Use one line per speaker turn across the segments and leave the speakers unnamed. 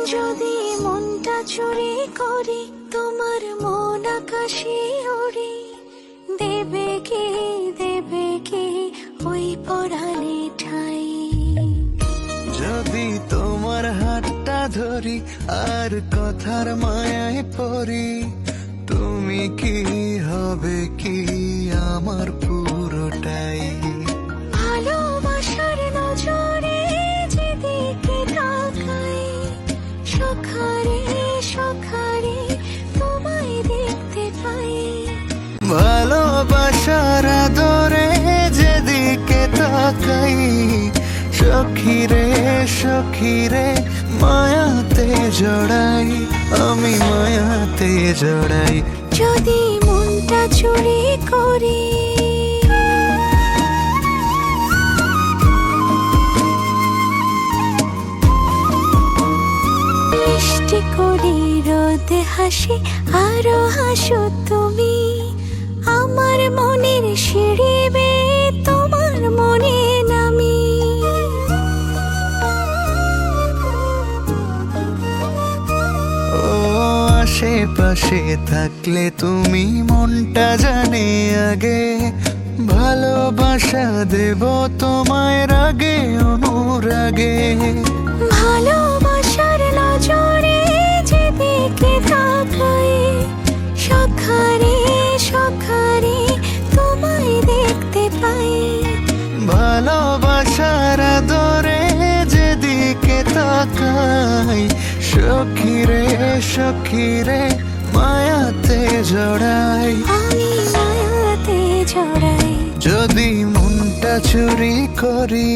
যদি মনটা চুরি করি তোমার মন আকাশে ওড়ে, দেবে কি ওই পরাণে ঠাই।
যদি তোমার হাতটা ধরি আর কথার মায়ায় পড়ি, তুমি কি হবে কি আমার পুরোটাই।
ভালোবাসার নজরে যেদিকে তাকাই, সখারে সখারে তোমায় দেখতে পাই।
ভালোবাসার আদরে যেদিকে তাকাই, সখিরে সখিরে মায়াতে জড়াই, আমি মায়াতে জড়াই।
যদি মনটা চুরি করি, মিষ্টি করি রোদে হাসি আরো হাসো তুমি, আমার মনের সিঁড়ি বেয়ে তোমার মনে নামি।
ও আশেপাশে থাকলে তুমি মনটা জানে আগে, ভালোবাসা দেব তোমায় রাগে অনুরাগে।
ভালোবাসার নজরে যেদিকে তাকাই, সখারে সখারে তোমায় দেখতে পাই।
ভালোবাসার আদরে যেদিকে তাকাই, সখিরে সখিরে মায়াতে জড়াই,
আমি মায়াতে জড়াই।
যদি মনটা চুরি করি।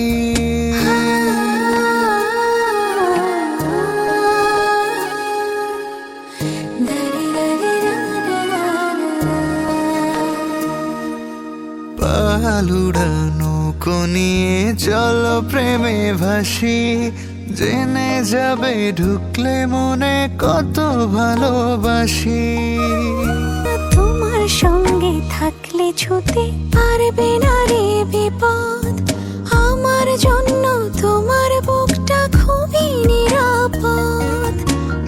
পালুড়ানো নিয়ে চলো প্রেমে ভাসি, জেনে যাবে ঢুকলে মনে কত ভালোবাসি।
তোমার সঙ্গে থাকলে ছুতে পারবে না রে বিপদ, আমার জন্য তোমার বুকটা খুবই নিরাপদ।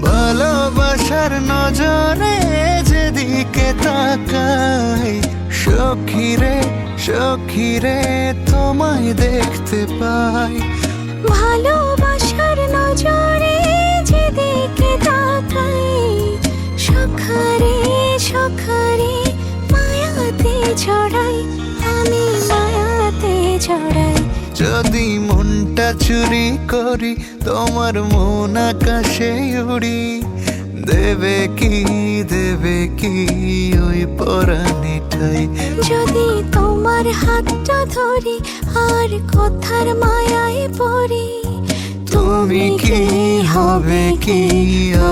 ভালোবাসার নজরে যেদিকে তাকাই, সখিরে সখিরে তোমায় দেখতে পাই।
ভালোবাসার নজরে যেদিকে তাকাই, সখারে সখারে মায়াতে জড়াই, আমি মায়াতে জড়াই।
যদি মনটা চুরি করি তোমার মন আকাশে উড়ি, দেবে কি ওই পরাণে ঠাই।
যদি তোমার হাতটা ধরি আর কথার মায়ায় পড়ি,
তুমি কি হবে কি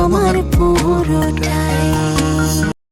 আমার পুরোটাই।